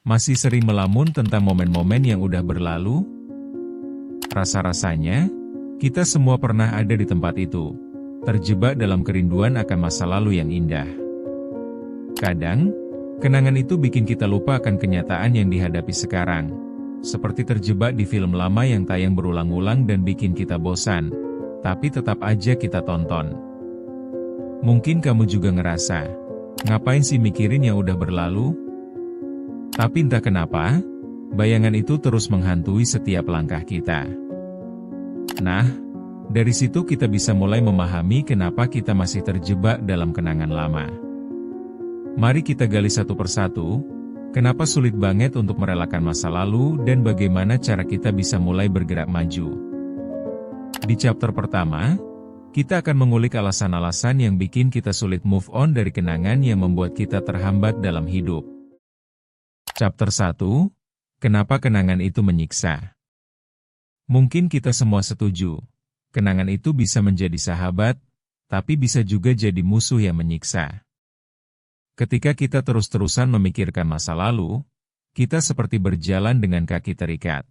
Masih sering melamun tentang momen-momen yang udah berlalu? Rasa-rasanya, kita semua pernah ada di tempat itu, terjebak dalam kerinduan akan masa lalu yang indah. Kadang, kenangan itu bikin kita lupa akan kenyataan yang dihadapi sekarang, seperti terjebak di film lama yang tayang berulang-ulang dan bikin kita bosan, tapi tetap aja kita tonton. Mungkin kamu juga ngerasa, ngapain sih mikirin yang udah berlalu? Tapi entah kenapa, bayangan itu terus menghantui setiap langkah kita. Nah, dari situ kita bisa mulai memahami kenapa kita masih terjebak dalam kenangan lama. Mari kita gali satu persatu, kenapa sulit banget untuk merelakan masa lalu dan bagaimana cara kita bisa mulai bergerak maju. Di chapter pertama, kita akan mengulik alasan-alasan yang bikin kita sulit move on dari kenangan yang membuat kita terhambat dalam hidup. Chapter 1, Kenapa kenangan itu menyiksa? Mungkin kita semua setuju, kenangan itu bisa menjadi sahabat, tapi bisa juga jadi musuh yang menyiksa. Ketika kita terus-terusan memikirkan masa lalu, kita seperti berjalan dengan kaki terikat.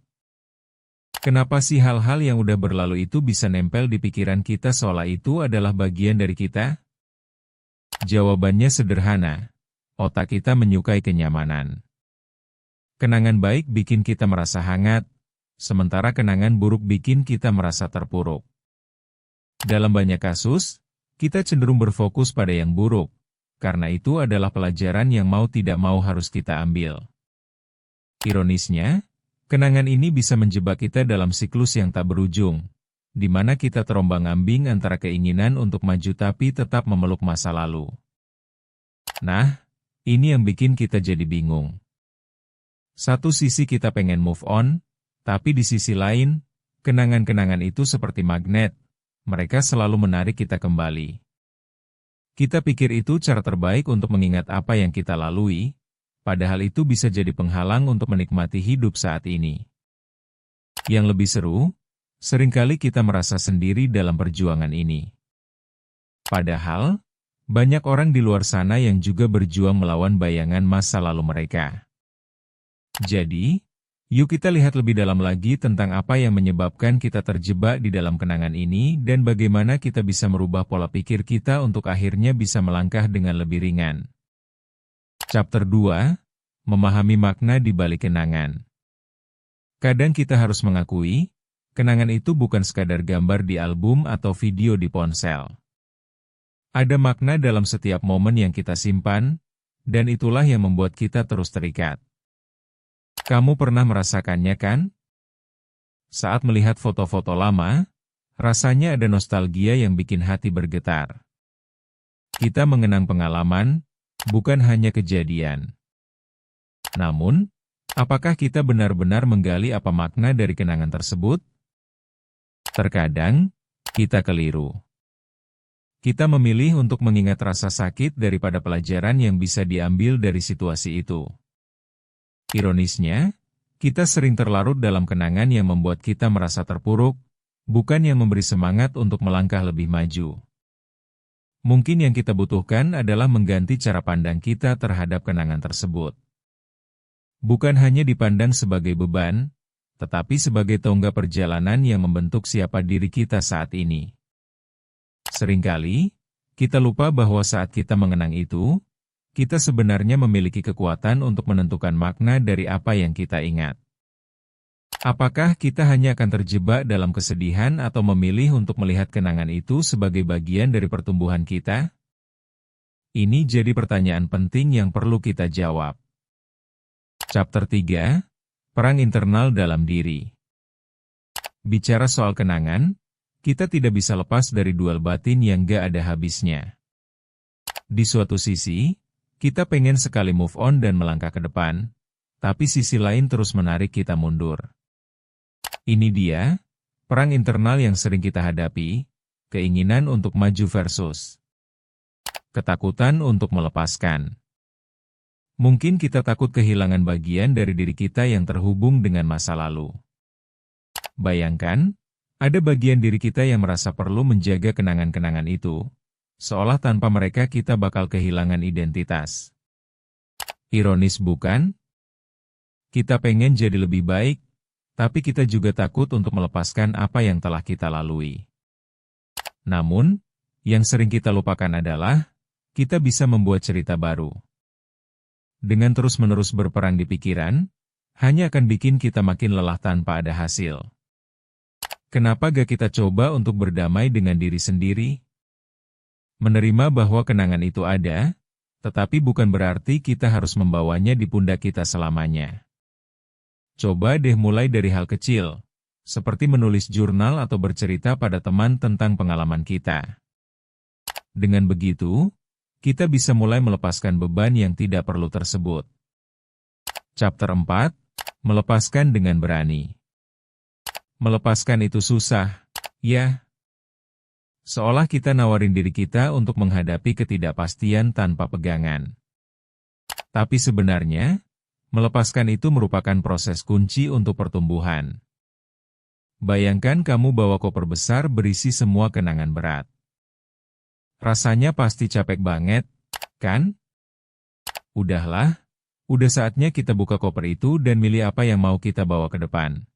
Kenapa sih hal-hal yang udah berlalu itu bisa nempel di pikiran kita seolah itu adalah bagian dari kita? Jawabannya sederhana, otak kita menyukai kenyamanan. Kenangan baik bikin kita merasa hangat, sementara kenangan buruk bikin kita merasa terpuruk. Dalam banyak kasus, kita cenderung berfokus pada yang buruk, karena itu adalah pelajaran yang mau tidak mau harus kita ambil. Ironisnya, kenangan ini bisa menjebak kita dalam siklus yang tak berujung, di mana kita terombang-ambing antara keinginan untuk maju tapi tetap memeluk masa lalu. Nah, ini yang bikin kita jadi bingung. Satu sisi kita pengen move on, tapi di sisi lain, kenangan-kenangan itu seperti magnet, mereka selalu menarik kita kembali. Kita pikir itu cara terbaik untuk mengingat apa yang kita lalui, padahal itu bisa jadi penghalang untuk menikmati hidup saat ini. Yang lebih seru, seringkali kita merasa sendiri dalam perjuangan ini. Padahal, banyak orang di luar sana yang juga berjuang melawan bayangan masa lalu mereka. Jadi, yuk kita lihat lebih dalam lagi tentang apa yang menyebabkan kita terjebak di dalam kenangan ini dan bagaimana kita bisa merubah pola pikir kita untuk akhirnya bisa melangkah dengan lebih ringan. Chapter 2, Memahami makna di balik kenangan. Kadang kita harus mengakui, kenangan itu bukan sekadar gambar di album atau video di ponsel. Ada makna dalam setiap momen yang kita simpan, dan itulah yang membuat kita terus terikat. Kamu pernah merasakannya kan? Saat melihat foto-foto lama, rasanya ada nostalgia yang bikin hati bergetar. Kita mengenang pengalaman, bukan hanya kejadian. Namun, apakah kita benar-benar menggali apa makna dari kenangan tersebut? Terkadang, kita keliru. Kita memilih untuk mengingat rasa sakit daripada pelajaran yang bisa diambil dari situasi itu. Ironisnya, kita sering terlarut dalam kenangan yang membuat kita merasa terpuruk, bukan yang memberi semangat untuk melangkah lebih maju. Mungkin yang kita butuhkan adalah mengganti cara pandang kita terhadap kenangan tersebut. Bukan hanya dipandang sebagai beban, tetapi sebagai tonggak perjalanan yang membentuk siapa diri kita saat ini. Seringkali, kita lupa bahwa saat kita mengenang itu, kita sebenarnya memiliki kekuatan untuk menentukan makna dari apa yang kita ingat. Apakah kita hanya akan terjebak dalam kesedihan atau memilih untuk melihat kenangan itu sebagai bagian dari pertumbuhan kita? Ini jadi pertanyaan penting yang perlu kita jawab. Chapter 3, Perang Internal Dalam Diri. Bicara soal kenangan, kita tidak bisa lepas dari duel batin yang gak ada habisnya. Di suatu sisi, kita pengen sekali move on dan melangkah ke depan, tapi sisi lain terus menarik kita mundur. Ini dia, perang internal yang sering kita hadapi, keinginan untuk maju versus ketakutan untuk melepaskan. Mungkin kita takut kehilangan bagian dari diri kita yang terhubung dengan masa lalu. Bayangkan, ada bagian diri kita yang merasa perlu menjaga kenangan-kenangan itu, seolah tanpa mereka kita bakal kehilangan identitas. Ironis bukan? Kita pengen jadi lebih baik, tapi kita juga takut untuk melepaskan apa yang telah kita lalui. Namun, yang sering kita lupakan adalah, kita bisa membuat cerita baru. Dengan terus-menerus berperang di pikiran, hanya akan bikin kita makin lelah tanpa ada hasil. Kenapa gak kita coba untuk berdamai dengan diri sendiri? Menerima bahwa kenangan itu ada, tetapi bukan berarti kita harus membawanya di pundak kita selamanya. Coba deh mulai dari hal kecil, seperti menulis jurnal atau bercerita pada teman tentang pengalaman kita. Dengan begitu, kita bisa mulai melepaskan beban yang tidak perlu tersebut. Chapter 4, Melepaskan dengan berani. Melepaskan itu susah, ya. Seolah kita nawarin diri kita untuk menghadapi ketidakpastian tanpa pegangan. Tapi sebenarnya, melepaskan itu merupakan proses kunci untuk pertumbuhan. Bayangkan kamu bawa koper besar berisi semua kenangan berat. Rasanya pasti capek banget, kan? Udahlah, udah saatnya kita buka koper itu dan milih apa yang mau kita bawa ke depan.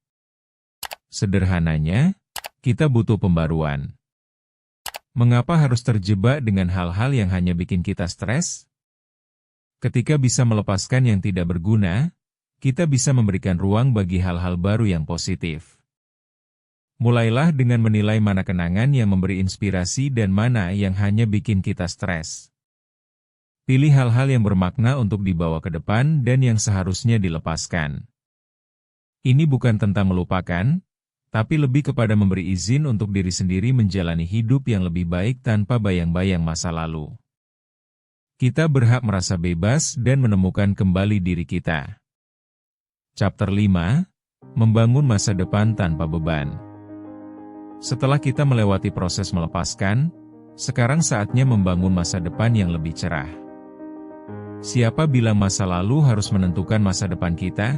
Sederhananya, kita butuh pembaruan. Mengapa harus terjebak dengan hal-hal yang hanya bikin kita stres? Ketika bisa melepaskan yang tidak berguna, kita bisa memberikan ruang bagi hal-hal baru yang positif. Mulailah dengan menilai mana kenangan yang memberi inspirasi dan mana yang hanya bikin kita stres. Pilih hal-hal yang bermakna untuk dibawa ke depan dan yang seharusnya dilepaskan. Ini bukan tentang melupakan, tapi lebih kepada memberi izin untuk diri sendiri menjalani hidup yang lebih baik tanpa bayang-bayang masa lalu. Kita berhak merasa bebas dan menemukan kembali diri kita. Chapter 5, Membangun masa depan tanpa beban. Setelah kita melewati proses melepaskan, sekarang saatnya membangun masa depan yang lebih cerah. Siapa bilang masa lalu harus menentukan masa depan kita?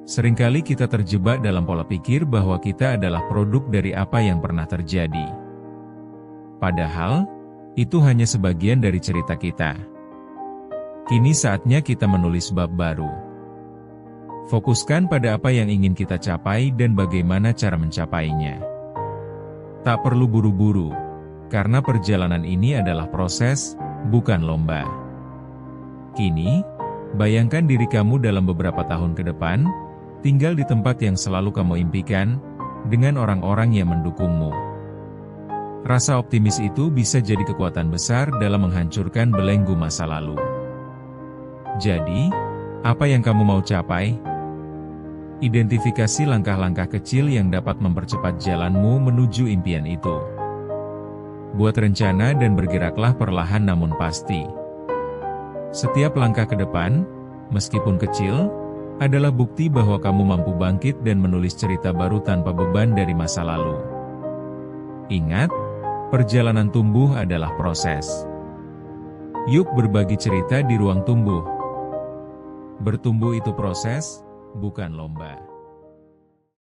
Seringkali kita terjebak dalam pola pikir bahwa kita adalah produk dari apa yang pernah terjadi. Padahal, itu hanya sebagian dari cerita kita. Kini saatnya kita menulis bab baru. Fokuskan pada apa yang ingin kita capai dan bagaimana cara mencapainya. Tak perlu buru-buru, karena perjalanan ini adalah proses, bukan lomba. Kini, bayangkan diri kamu dalam beberapa tahun ke depan, tinggal di tempat yang selalu kamu impikan, dengan orang-orang yang mendukungmu. Rasa optimis itu bisa jadi kekuatan besar dalam menghancurkan belenggu masa lalu. Jadi, apa yang kamu mau capai? Identifikasi langkah-langkah kecil yang dapat mempercepat jalanmu menuju impian itu. Buat rencana dan bergeraklah perlahan namun pasti. Setiap langkah ke depan, meskipun kecil, adalah bukti bahwa kamu mampu bangkit dan menulis cerita baru tanpa beban dari masa lalu. Ingat, perjalanan tumbuh adalah proses. Yuk berbagi cerita di ruang tumbuh. Bertumbuh itu proses, bukan lomba.